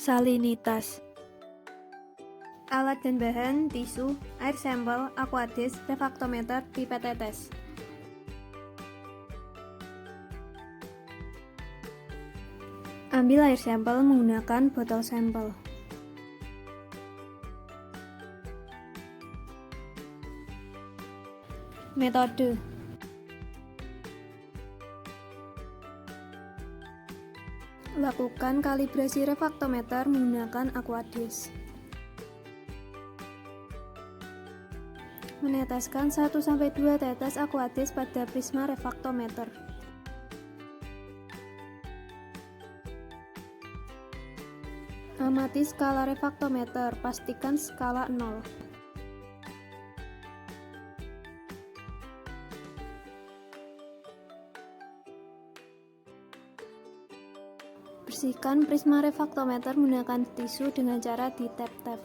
Salinitas. Alat dan bahan: tisu, air sampel, aquadis, refraktometer, pipet tetes. Ambil air sampel menggunakan botol sampel. Metode: lakukan kalibrasi refraktometer menggunakan aquadis. Meneteskan 1-2 tetes aquadis pada prisma refraktometer. Amati skala refraktometer, pastikan skala 0. Bersihkan prisma refraktometer menggunakan tisu dengan cara ditap-tap.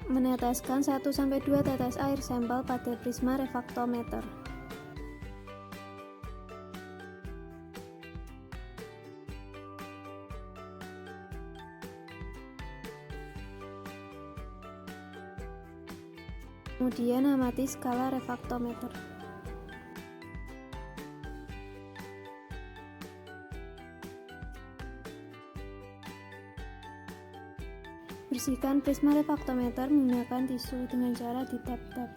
Meneteskan 1-2 tetes air sampel pada prisma refraktometer. Kemudian amati skala refraktometer. Bersihkan prisma refraktometer menggunakan tisu dengan cara ditap-tap.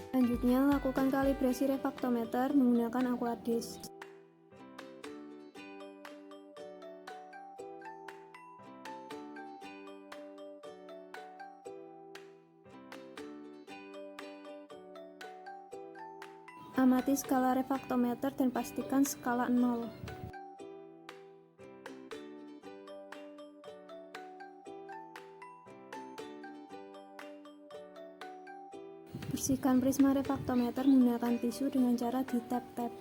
Selanjutnya, lakukan kalibrasi refraktometer menggunakan aquadis. Amati skala refraktometer dan pastikan skala 0. Bersihkan prisma refraktometer menggunakan tisu dengan cara ditap-tap.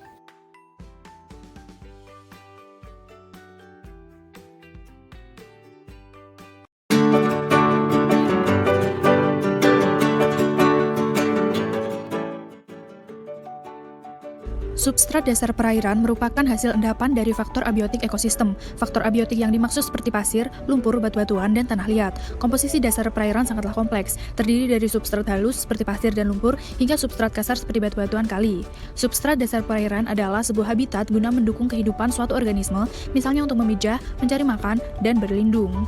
Substrat dasar perairan merupakan hasil endapan dari faktor abiotik ekosistem. Faktor abiotik yang dimaksud seperti pasir, lumpur, batu-batuan, dan tanah liat. Komposisi dasar perairan sangatlah kompleks, terdiri dari substrat halus seperti pasir dan lumpur, hingga substrat kasar seperti batu-batuan kali. Substrat dasar perairan adalah sebuah habitat guna mendukung kehidupan suatu organisme, misalnya untuk memijah, mencari makan, dan berlindung.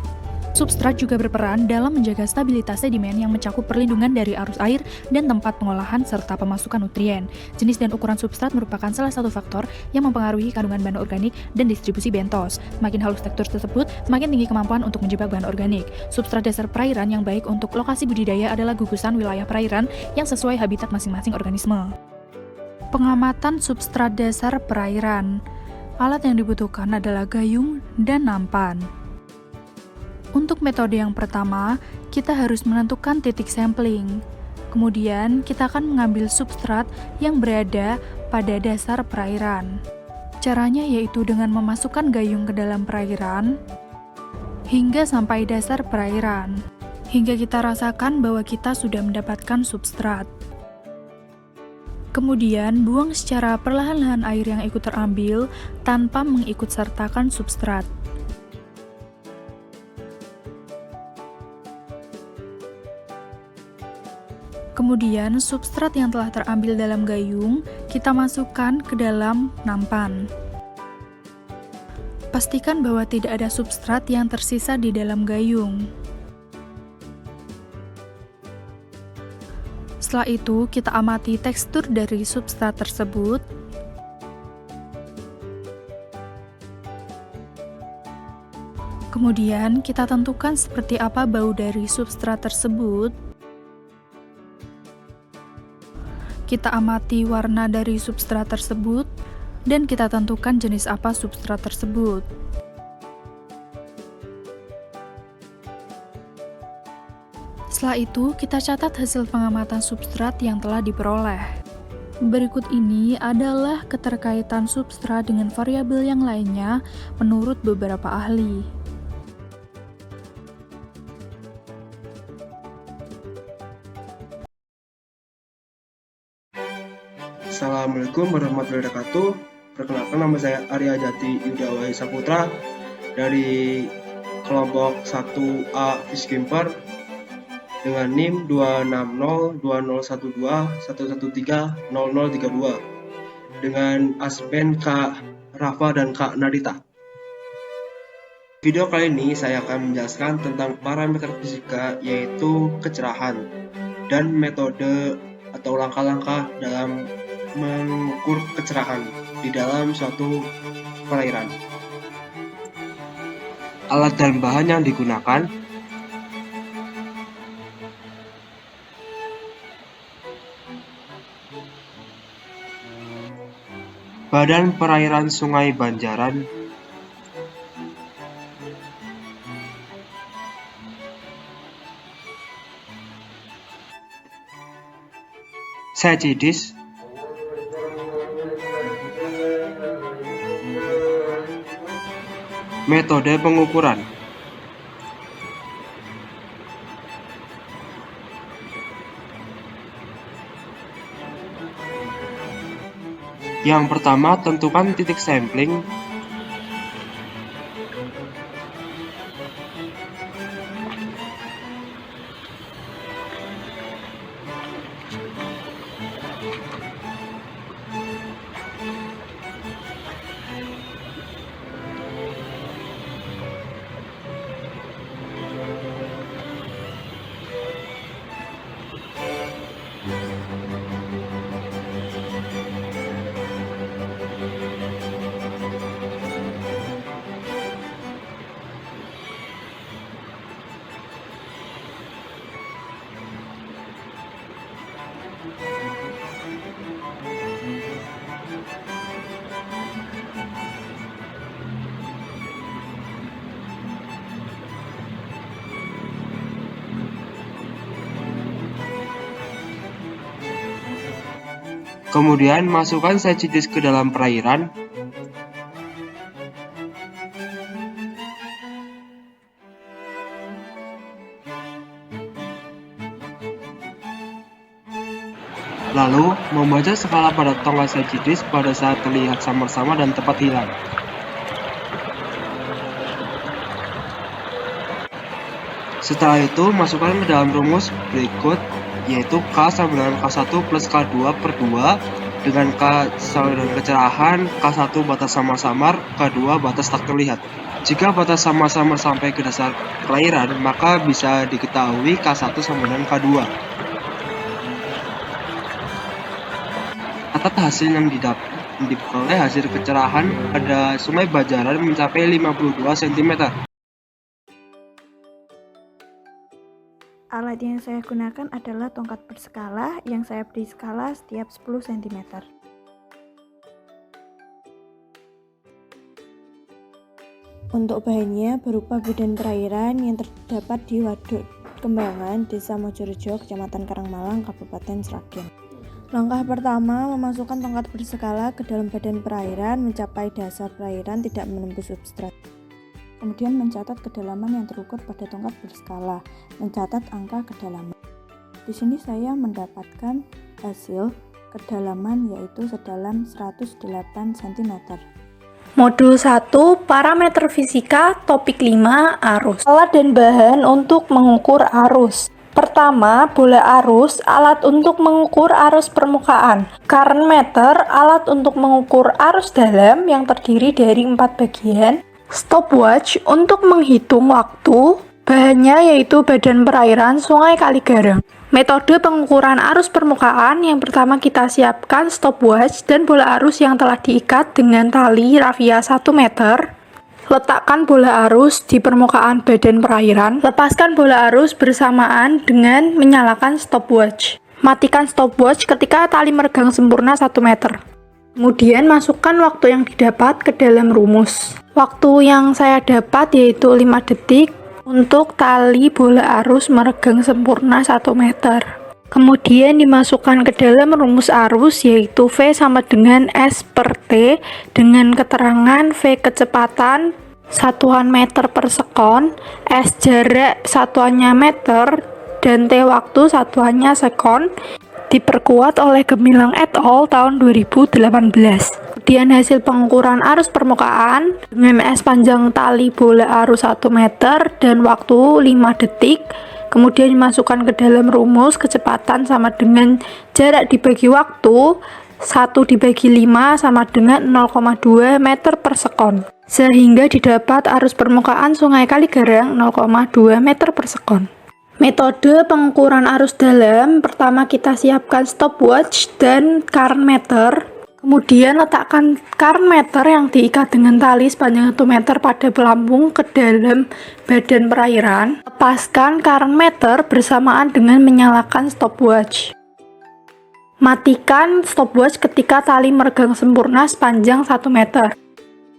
Substrat juga berperan dalam menjaga stabilitas sedimen yang mencakup perlindungan dari arus air dan tempat pengolahan serta pemasukan nutrien. Jenis dan ukuran substrat merupakan salah satu faktor yang mempengaruhi kandungan bahan organik dan distribusi bentos. Semakin halus tekstur tersebut, semakin tinggi kemampuan untuk menjebak bahan organik. Substrat dasar perairan yang baik untuk lokasi budidaya adalah gugusan wilayah perairan yang sesuai habitat masing-masing organisme. Pengamatan substrat dasar perairan. Alat yang dibutuhkan adalah gayung dan nampan. Untuk metode yang pertama, kita harus menentukan titik sampling. Kemudian, kita akan mengambil substrat yang berada pada dasar perairan. Caranya yaitu dengan memasukkan gayung ke dalam perairan hingga sampai dasar perairan, hingga kita rasakan bahwa kita sudah mendapatkan substrat. Kemudian, buang secara perlahan-lahan air yang ikut terambil tanpa mengikut sertakan substrat. Kemudian, substrat yang telah terambil dalam gayung, kita masukkan ke dalam nampan. Pastikan bahwa tidak ada substrat yang tersisa di dalam gayung. Setelah itu, kita amati tekstur dari substrat tersebut. Kemudian, kita tentukan seperti apa bau dari substrat tersebut. Kita amati warna dari substrat tersebut, dan kita tentukan jenis apa substrat tersebut. Setelah itu, kita catat hasil pengamatan substrat yang telah diperoleh. Berikut ini adalah keterkaitan substrat dengan variabel yang lainnya menurut beberapa ahli. Assalamualaikum warahmatullahi wabarakatuh. Perkenalkan, nama saya Arya Jati Yudawai Saputra dari kelompok 1A Fiskimper dengan NIM 260201211300032 dengan aspen Kak Rafa dan Kak Narita. Video kali ini saya akan menjelaskan tentang parameter fisika, yaitu kecerahan dan metode atau langkah-langkah dalam mengukur kecerahan di dalam suatu perairan. Alat dan bahan yang digunakan: Badan Perairan Sungai Banjaran, SACIDIS, metode pengukuran. Yang pertama, tentukan titik sampling. Kemudian masukkan SACIDIS ke dalam perairan. Lalu, membaca skala pada tongkat SACIDIS pada saat terlihat samar-samar dan tepat hilang. Setelah itu, masukkan ke dalam rumus berikut, yaitu K sama dengan K1 plus K2 per 2 dengan K sama dengan kecerahan, K1 batas samar-samar, K2 batas tak terlihat. Jika batas samar-samar sampai ke dasar perairan, maka bisa diketahui K1 sama dengan K2. Catat hasil yang diperoleh hasil kecerahan pada Sungai Banjaran mencapai 52 cm. Alat yang saya gunakan adalah tongkat berskala yang saya beri skala setiap 10 cm. Untuk bahannya berupa badan perairan yang terdapat di Waduk Kembangan, Desa Mojorejo, Kecamatan Karangmalang, Kabupaten Sragen. Langkah pertama, memasukkan tongkat berskala ke dalam badan perairan mencapai dasar perairan tidak menembus substrat. Kemudian mencatat kedalaman yang terukur pada tongkat berskala, mencatat angka kedalaman. Di sini saya mendapatkan hasil kedalaman yaitu sedalam 108 cm. Modul 1, parameter fisika, topik 5, arus. Alat dan bahan untuk mengukur arus. Pertama, bola arus, alat untuk mengukur arus permukaan. Current meter, alat untuk mengukur arus dalam yang terdiri dari 4 bagian. Stopwatch untuk menghitung waktu, bahannya yaitu badan perairan Sungai Kaligarang. Metode pengukuran arus permukaan, yang pertama kita siapkan stopwatch dan bola arus yang telah diikat dengan tali rafia 1 meter. Letakkan bola arus di permukaan badan perairan. Lepaskan bola arus bersamaan dengan menyalakan stopwatch. Matikan stopwatch ketika tali meregang sempurna 1 meter. Kemudian masukkan waktu yang didapat ke dalam rumus. Waktu yang saya dapat yaitu 5 detik untuk tali bola arus meregang sempurna 1 meter. Kemudian dimasukkan ke dalam rumus arus yaitu V sama dengan S per T dengan keterangan V kecepatan satuan meter per sekon, S jarak satuannya meter, dan T waktu satuannya sekon, diperkuat oleh Gemilang et al. Tahun 2018. Kemudian hasil pengukuran arus permukaan dengan S panjang tali bola arus 1 meter dan waktu 5 detik. Kemudian dimasukkan ke dalam rumus kecepatan sama dengan jarak dibagi waktu 1 dibagi 5 sama dengan 0,2 meter per sekon. Sehingga didapat arus permukaan Sungai Kaligarang 0,2 meter per sekon. Metode pengukuran arus dalam, pertama kita siapkan stopwatch dan current meter. Kemudian letakkan current meter yang diikat dengan tali sepanjang 1 meter pada pelampung ke dalam badan perairan. Lepaskan current meter bersamaan dengan menyalakan stopwatch. Matikan stopwatch ketika tali meregang sempurna sepanjang 1 meter.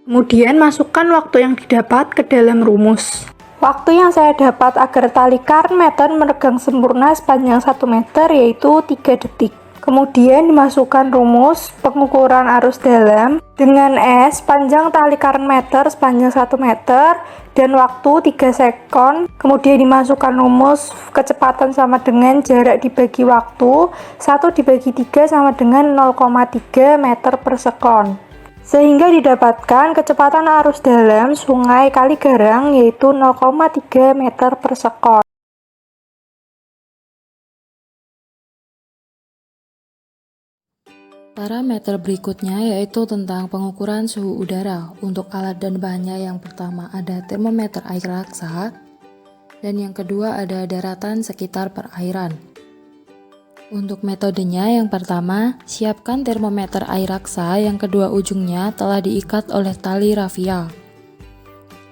Kemudian masukkan waktu yang didapat ke dalam rumus. Waktu yang saya dapat agar tali current meter meregang sempurna sepanjang 1 meter yaitu 3 detik. Kemudian dimasukkan rumus pengukuran arus dalam dengan S panjang tali current meter sepanjang 1 meter dan waktu 3 sekon. Kemudian dimasukkan rumus kecepatan sama dengan jarak dibagi waktu 1 dibagi 3 sama dengan 0,3 meter per sekon. Sehingga didapatkan kecepatan arus dalam Sungai Kaligarang yaitu 0,3 meter per sekon. Parameter berikutnya yaitu tentang pengukuran suhu udara. Untuk alat dan bahannya yang pertama ada termometer air raksa dan yang kedua ada daratan sekitar perairan. Untuk metodenya yang pertama, siapkan termometer air raksa yang kedua ujungnya telah diikat oleh tali rafia.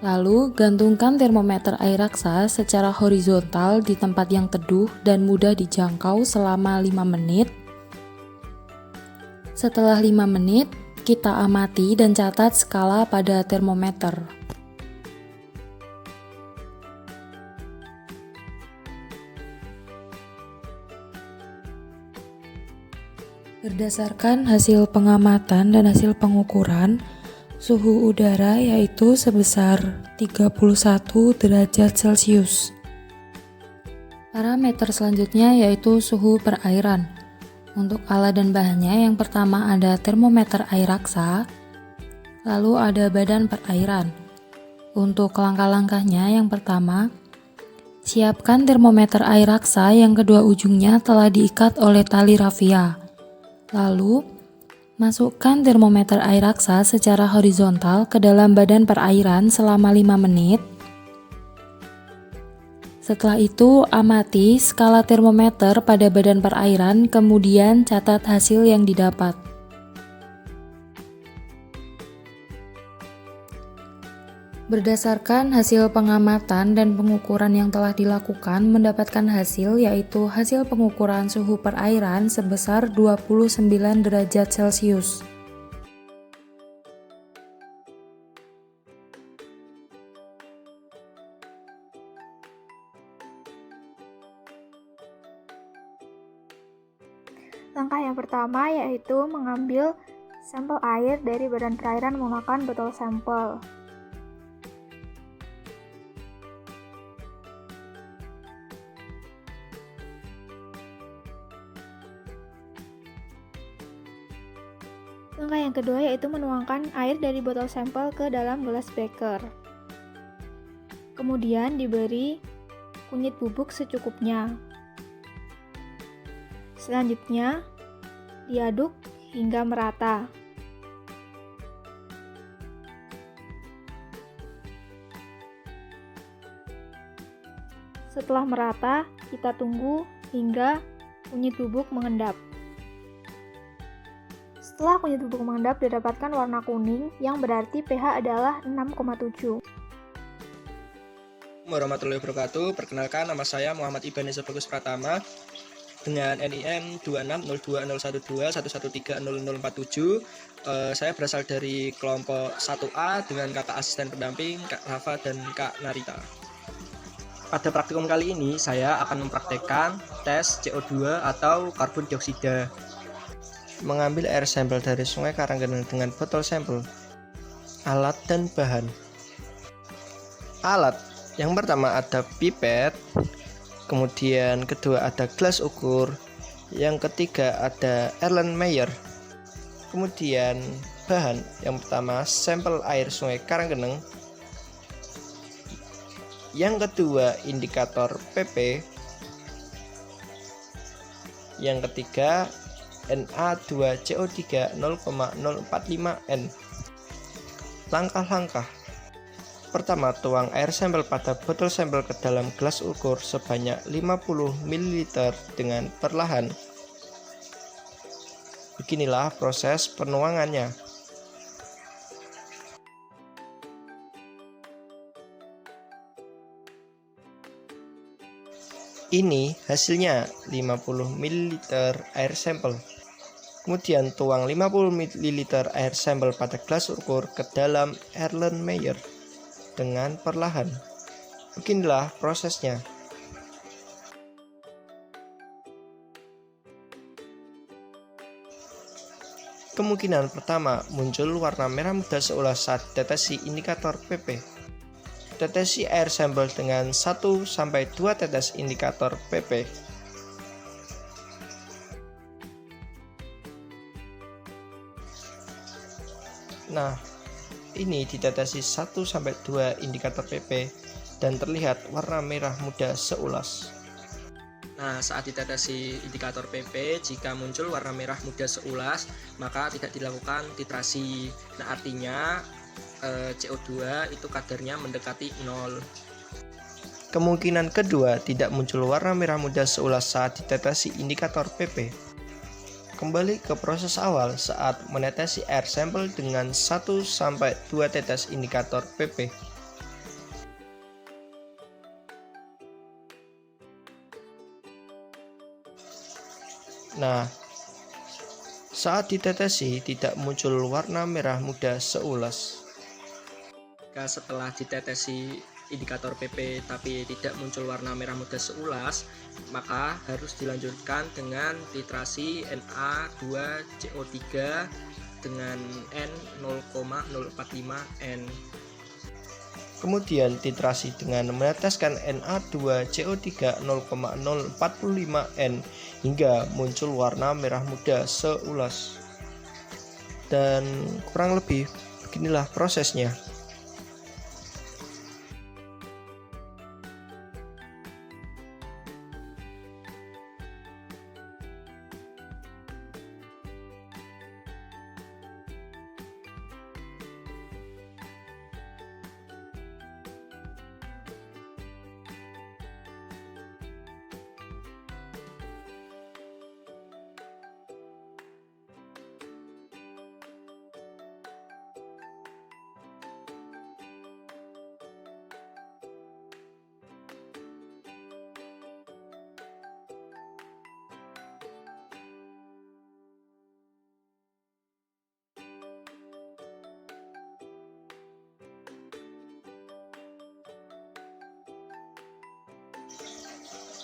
Lalu, gantungkan termometer air raksa secara horizontal di tempat yang teduh dan mudah dijangkau selama 5 menit. Setelah 5 menit, kita amati dan catat skala pada termometer. Berdasarkan hasil pengamatan dan hasil pengukuran, suhu udara yaitu sebesar 31 derajat Celcius. Parameter selanjutnya yaitu suhu perairan. Untuk alat dan bahannya yang pertama ada termometer air raksa, lalu ada badan perairan. Untuk langkah-langkahnya yang pertama, siapkan termometer air raksa yang kedua ujungnya telah diikat oleh tali rafia. Lalu, masukkan termometer air raksa secara horizontal ke dalam badan perairan selama 5 menit. Setelah itu, amati skala termometer pada badan perairan, kemudian catat hasil yang didapat. Berdasarkan hasil pengamatan dan pengukuran yang telah dilakukan, mendapatkan hasil yaitu hasil pengukuran suhu perairan sebesar 29 derajat Celcius. Langkah yang pertama yaitu mengambil sampel air dari badan perairan menggunakan botol sampel. Langkah yang kedua yaitu menuangkan air dari botol sampel ke dalam gelas beker. Kemudian diberi kunyit bubuk secukupnya. Selanjutnya, diaduk hingga merata. Setelah merata, kita tunggu hingga kunyit bubuk mengendap. Setelah kunyit bubuk mengendap, didapatkan warna kuning yang berarti pH adalah 6,7. Warahmatullahi wabarakatuh. Perkenalkan, nama saya Muhammad Ibaneza Bagus Pratama dengan NIM 26020121130047. Saya berasal dari kelompok 1A dengan kakak asisten pendamping Kak Rafa dan Kak Narita. Pada praktikum kali ini saya akan mempraktekkan tes CO2 atau karbon dioksida. Mengambil air sampel dari Sungai Karanggeneng dengan botol sampel. Alat dan bahan. Alat yang pertama ada pipet, kemudian kedua ada gelas ukur, yang ketiga ada Erlenmeyer. Kemudian bahan yang pertama sampel air Sungai Karanggeneng, yang kedua indikator PP, yang ketiga Na2CO3 0,045 N. Langkah-langkah. Pertama, tuang air sampel pada botol sampel ke dalam gelas ukur sebanyak 50 ml dengan perlahan. Beginilah proses penuangannya. Ini hasilnya 50 ml air sampel. Kemudian tuang 50 ml air sampel pada gelas ukur ke dalam Erlenmeyer dengan perlahan. Beginilah prosesnya. Kemungkinan pertama, muncul warna merah muda seulas saat deteksi indikator PP. Tetesi air sampel dengan 1-2 tetes indikator PP. Nah, ini ditetesi 1-2 indikator PP dan terlihat warna merah muda seulas. Nah, saat ditetesi indikator PP, jika muncul warna merah muda seulas, maka tidak dilakukan titrasi. Nah, artinya CO2 itu kadarnya mendekati 0. Kemungkinan kedua, tidak muncul warna merah muda seulas saat ditetesi indikator PP. Kembali ke proses awal saat menetesi air sampel dengan 1-2 tetes indikator PP. Nah, saat ditetesi tidak muncul warna merah muda seulas. Setelah ditetesi indikator PP tapi tidak muncul warna merah muda seulas, maka harus dilanjutkan dengan titrasi Na2CO3 dengan N 0,045 N. Kemudian titrasi dengan meneteskan Na2CO3 0,045 N hingga muncul warna merah muda seulas. Dan kurang lebih beginilah prosesnya.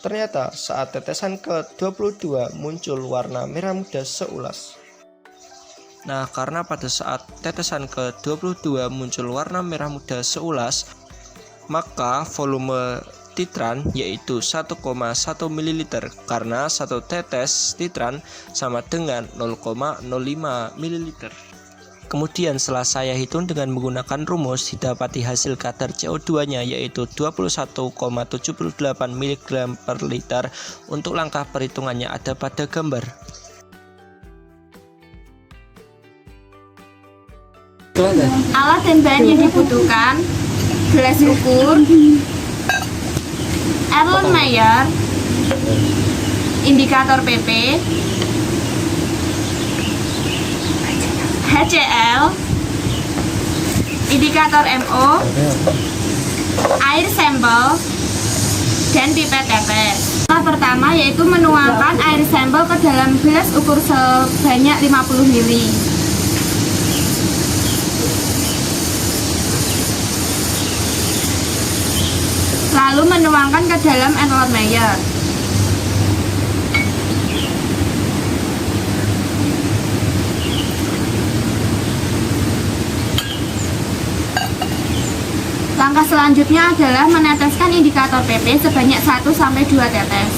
Ternyata saat tetesan ke-22 muncul warna merah muda seulas. Nah, karena pada saat tetesan ke-22 muncul warna merah muda seulas, maka volume titran yaitu 1,1 ml karena satu tetes titran sama dengan 0,05 ml. Kemudian setelah saya hitung dengan menggunakan rumus, didapati hasil kadar CO2-nya yaitu 21,78 mg per liter. Untuk langkah perhitungannya ada pada gambar. Alat dan bahan yang dibutuhkan: gelas ukur, Erlenmeyer, indikator PP, HCl, indikator MO, air sampel, dan pipet tetes. Langkah pertama yaitu menuangkan air sampel ke dalam gelas ukur sebanyak 50 ml. lalu menuangkan ke dalam Erlenmeyer. Langkah selanjutnya adalah meneteskan indikator PP sebanyak 1-2 tetes.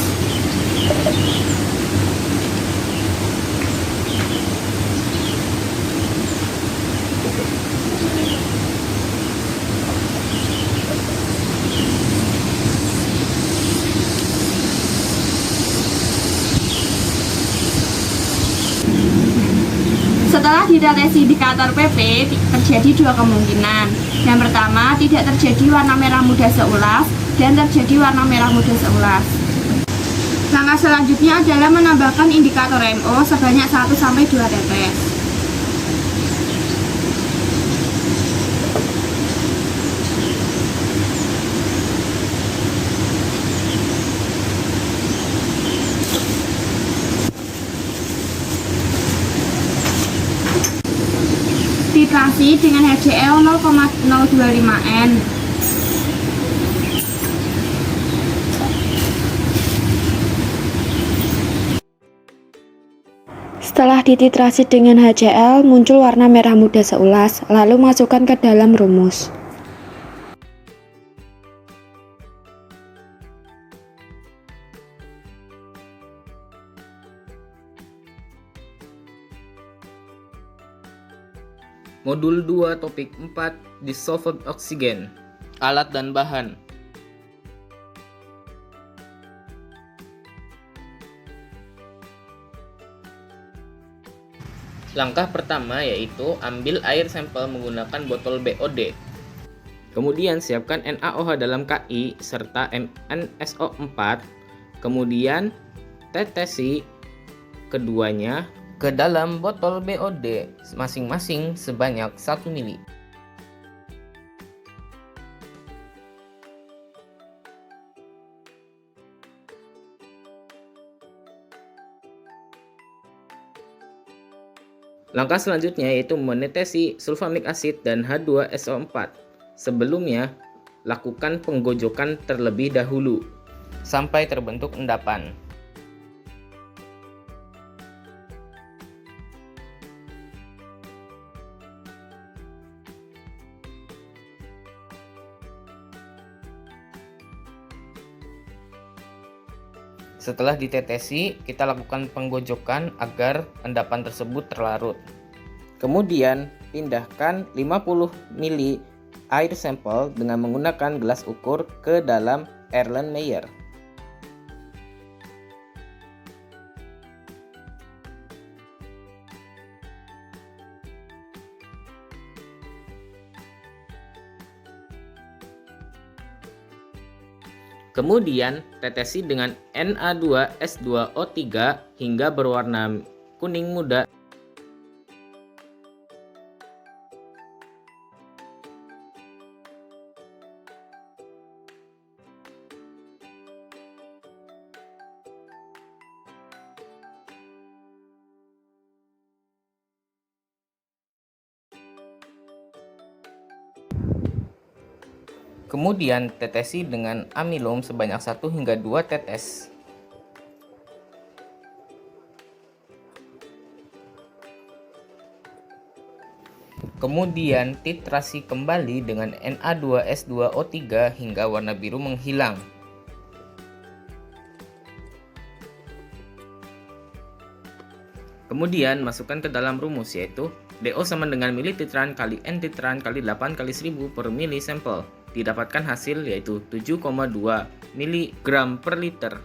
Setelah ditetesi indikator PP, terjadi dua kemungkinan. Yang pertama, tidak terjadi warna merah muda seulas dan terjadi warna merah muda seulas. Langkah selanjutnya adalah menambahkan indikator MO sebanyak 1-2 tetes. Titrasi dengan HCl 0,025 N. Setelah dititrasi dengan HCl, muncul warna merah muda seulas, lalu masukkan ke dalam rumus. Modul 2 topik 4 Dissolved Oxygen. Alat dan bahan. Langkah pertama yaitu ambil air sampel menggunakan botol BOD. Kemudian siapkan NaOH dalam KI serta MnSO4. Kemudian tetesi keduanya ke dalam botol BOD masing-masing sebanyak 1 ml. Langkah selanjutnya yaitu menetesi sulfamic acid dan H2SO4. Sebelumnya, lakukan penggojokan terlebih dahulu sampai terbentuk endapan. Setelah ditetesi, kita lakukan penggojokan agar endapan tersebut terlarut. Kemudian, pindahkan 50 ml air sampel dengan menggunakan gelas ukur ke dalam Erlenmeyer. Kemudian, tetesi dengan Na2S2O3 hingga berwarna kuning muda. Kemudian tetesi dengan amilum sebanyak 1-2 tetes. Kemudian titrasi kembali dengan Na2S2O3 hingga warna biru menghilang. Kemudian masukkan ke dalam rumus yaitu DO sama dengan milititran kali N titran kali 8 kali 1000 per mili sampel. Didapatkan hasil yaitu 7,2 mg per liter.